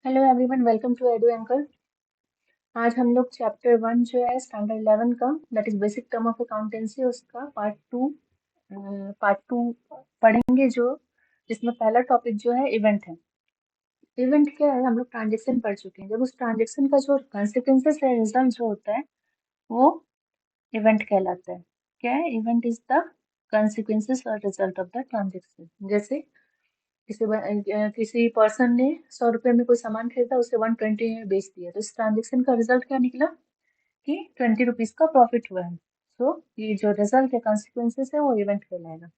Hello everyone, welcome to Edu Anchor. आज हम लोग चैप्टर 1 जो है स्टैंडर्ड 11 का, that is basic term of accountancy, उसका पार्ट टू पढ़ेंगे, जो जिसमें पहला टॉपिक जो है इवेंट है। इवेंट क्या है? हम लोग ट्रांजेक्शन पढ़ चुके हैं। जब उस ट्रांजेक्शन का जो कॉन्सिक्वेंसेस है, रिजल्ट जो होता है, वो इवेंट कहलाता है। क्या है? इवेंट इज द कॉन्सिक्वेंसेस और रिजल्ट ऑफ द ट्रांजेक्शन। जैसे किसी पर्सन ने 100 रुपए में कोई सामान खरीदा, उसे 120 में बेच दिया, तो इस ट्रांजेक्शन का रिजल्ट क्या निकला कि 20 रुपीज का प्रॉफिट हुआ है। सो ये जो रिजल्ट है, कॉन्सिक्वेंसेस है, वो इवेंट कहलाएगा।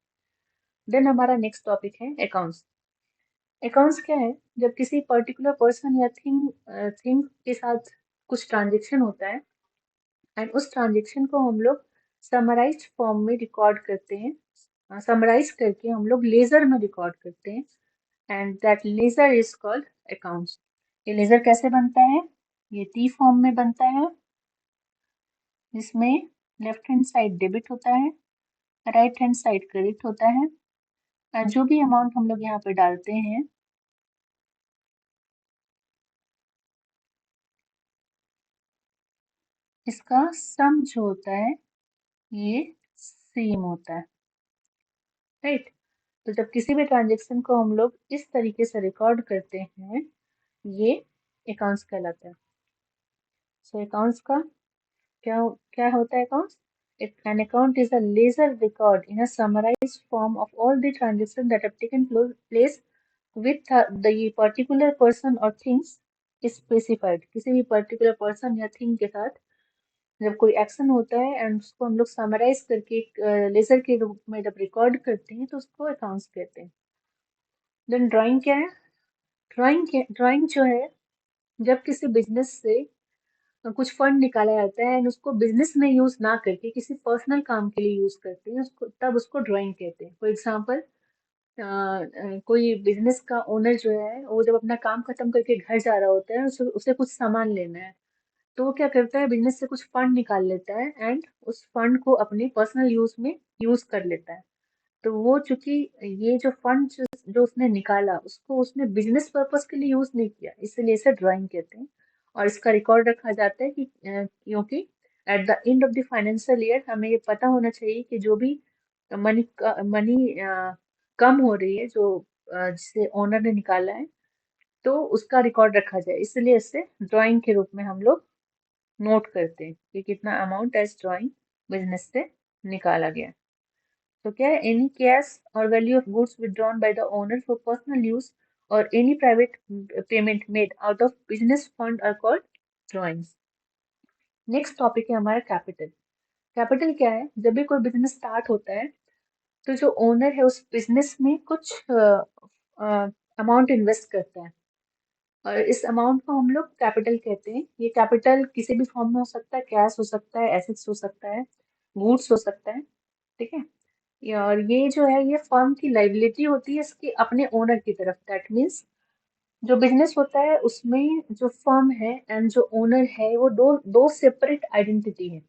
देन हमारा नेक्स्ट टॉपिक है अकाउंट्स। अकाउंट्स क्या है? जब किसी पर्टिकुलर पर्सन या थिंग के साथ कुछ ट्रांजेक्शन होता है, एंड उस ट्रांजेक्शन को हम लोग समराइज्ड फॉर्म में रिकॉर्ड करते हैं। समराइज करके हम लोग लेजर में रिकॉर्ड करते हैं, and that ledger is called accounts. ये लेजर कैसे बनता है? ये टी फॉर्म में बनता है, जिसमें लेफ्ट हैंड साइड डेबिट होता है, राइट हैंड साइड क्रेडिट होता है, और जो भी अमाउंट हम लोग यहाँ पे डालते हैं, इसका सम जो होता है, ये सेम होता है, राइट। तो जब किसी भी ट्रांजेक्शन को हम लोग इस तरीके से रिकॉर्ड करते हैं, ये अकाउंट्स कहलाता है। सो अकाउंट्स का क्या क्या होता है? Accounts, an account is a ledger record in a summarized form of all the transactions that have taken place with the particular person or things specified। किसी भी particular person या thing के साथ जब कोई एक्शन होता है, एंड उसको हम लोग समराइज करके एक लेजर के रूप में जब रिकॉर्ड करते हैं, तो उसको अकाउंट्स कहते हैं। देन ड्राइंग क्या है? ड्राइंग जो है, जब किसी बिजनेस से कुछ फंड निकाला जाता है, एंड उसको बिजनेस में यूज ना करके किसी पर्सनल काम के लिए यूज करते हैं, उसको तब उसको ड्राइंग कहते हैं। फॉर एग्जांपल, कोई बिजनेस का ओनर जो है, वो जब अपना काम खत्म करके घर जा रहा होता है, उसे कुछ सामान लेना है, तो वो क्या करता है? बिजनेस से कुछ फंड निकाल लेता है, एंड उस फंड को अपने पर्सनल यूज में यूज कर लेता है। तो वो चूंकि ये जो फंड जो उसने निकाला, उसको उसने बिजनेस पर्पस के लिए यूज नहीं किया, इसलिए इसे ड्राइंग कहते हैं। और इसका रिकॉर्ड रखा जाता है कि क्योंकि at the end of the financial year हमें ये पता होना चाहिए कि जो भी मनी कम हो रही है, जो जिसे ओनर ने निकाला है, तो उसका रिकॉर्ड रखा जाए, इसलिए इसे ड्राइंग के रूप में हम लोग नोट करते हैं कि कितना अमाउंट एज ड्राइंग बिजनेस से निकाला गया। तो क्या है? Any cash or value of goods withdrawn by the owner for personal use or any private payment made out of business fund are called drawings. Next topic है हमारा capital. Capital क्या है? जब भी कोई बिजनेस स्टार्ट होता है, तो जो ओनर है उस बिजनेस में कुछ अमाउंट इन्वेस्ट करता है, और इस अमाउंट को हम लोग कैपिटल कहते हैं। ये कैपिटल किसी भी फॉर्म में हो सकता है, कैश हो सकता है, एसेट्स हो सकता है, गुड्स हो सकता है, ठीक है। और ये जो है, ये फर्म की लाइबिलिटी होती है इसके अपने ओनर की तरफ। दैट मीन्स जो बिजनेस होता है, उसमें जो फर्म है एंड जो ओनर है, वो दो दो सेपरेट आइडेंटिटी है।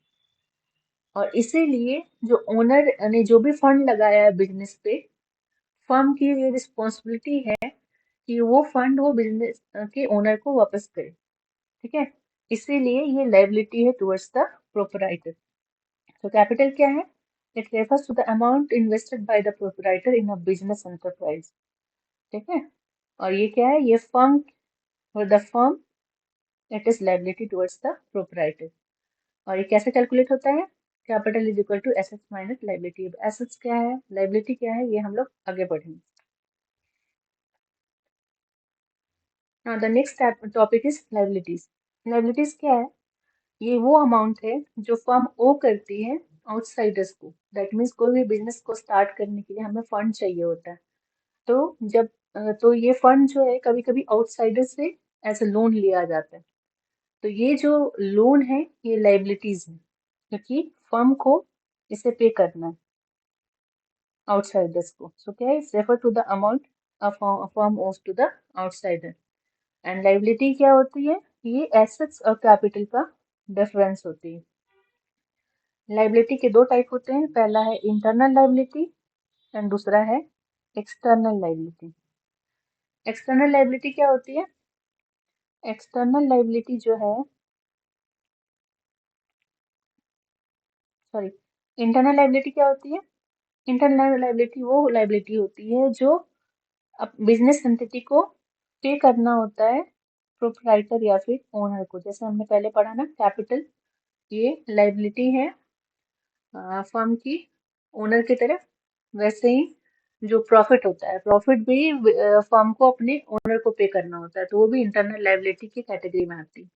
और इसीलिए जो ओनर ने जो भी फंड लगाया है बिजनेस पे, फर्म की ये रिस्पॉन्सिबिलिटी है कि वो फंड वो बिजनेस के ओनर को वापस करे, ठीक है। इसीलिए ये लाइबिलिटी है टुवर्ड्स द प्रोपराइटर। तो कैपिटल क्या है? It refers to the amount invested by the proprietor in a business enterprise, ठीक है। और ये क्या है? ये firm, for the firm it is liability towards the proprietor. और ये कैसे कैलकुलेट होता है? Capital is equal to assets minus liability. Assets क्या है, लाइबिलिटी क्या है, ये हम लोग आगे बढ़ेंगे। Now the next topic is liabilities. Liabilities क्या है? ये वो अमाउंट है जो फर्म ओ करती है आउटसाइडर्स को। दैट मीन्स कोई भी बिजनेस को स्टार्ट करने के लिए हमें फंड चाहिए होता है, तो जब तो ये फंड जो है, कभी कभी आउटसाइडर से एज ए लोन लिया जाता है। तो ये जो लोन है, ये लाइबिलिटीज है, क्योंकि फर्म को इसे पे करना है आउटसाइडर्स को। सो क्या है? It's refer to the amount firm owes to the outsider. And liability क्या होती है? ये एसेट्स और कैपिटल का डिफरेंस होती है। लाइबिलिटी के दो टाइप होते हैं, पहला है इंटरनल लाइबिलिटी एंड दूसरा है एक्सटर्नल लाइबिलिटी। एक्सटर्नल लाइबिलिटी क्या होती है? एक्सटर्नल लाइबिलिटी जो है, सॉरी, इंटरनल लाइबिलिटी क्या होती है? इंटरनल लाइबिलिटी वो लाइबिलिटी होती है जो अब बिजनेस एंटिटी को पे करना होता है प्रोप्राइटर या फिर ओनर को। जैसे हमने पहले पढ़ा ना, कैपिटल ये लाइबिलिटी है फर्म की ओनर की तरफ, वैसे ही जो प्रॉफिट होता है, प्रॉफिट भी फर्म को अपने ओनर को पे करना होता है, तो वो भी इंटरनल लाइबिलिटी की कैटेगरी में आती है।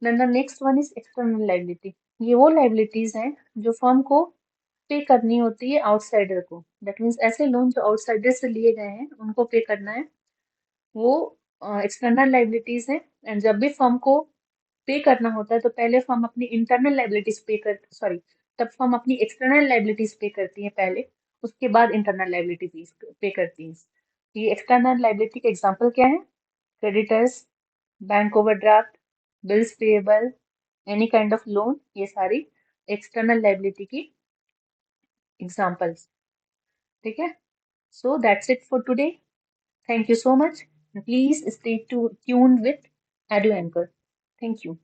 Then the next one is external liability. ये वो लाइबिलिटीज हैं जो फर्म को पे करनी होती है आउटसाइडर को। दैट मीन्स ऐसे लोन जो आउटसाइडर से लिए गए हैं उनको पे करना है, वो एक्सटर्नल लाइबिलिटीज हैं। एंड जब भी फर्म को पे करना होता है तो पहले फर्म अपनी इंटरनल लाइबिलिटीज पे कर सॉरी तब फर्म अपनी एक्सटर्नल लाइबिलिटीज पे करती है पहले, उसके बाद इंटरनल लाइबिलिटी पे करती है। ये एक्सटर्नल लाइबिलिटी के एग्जांपल क्या है? Creditors, bank overdraft, bills payable, any kind of loan, ये सारी एक्सटर्नल लाइबिलिटी की एग्जांपल्स। ठीक है, so that's it for today. Thank you so much. Please stay tuned with Edu Anchor. Thank you.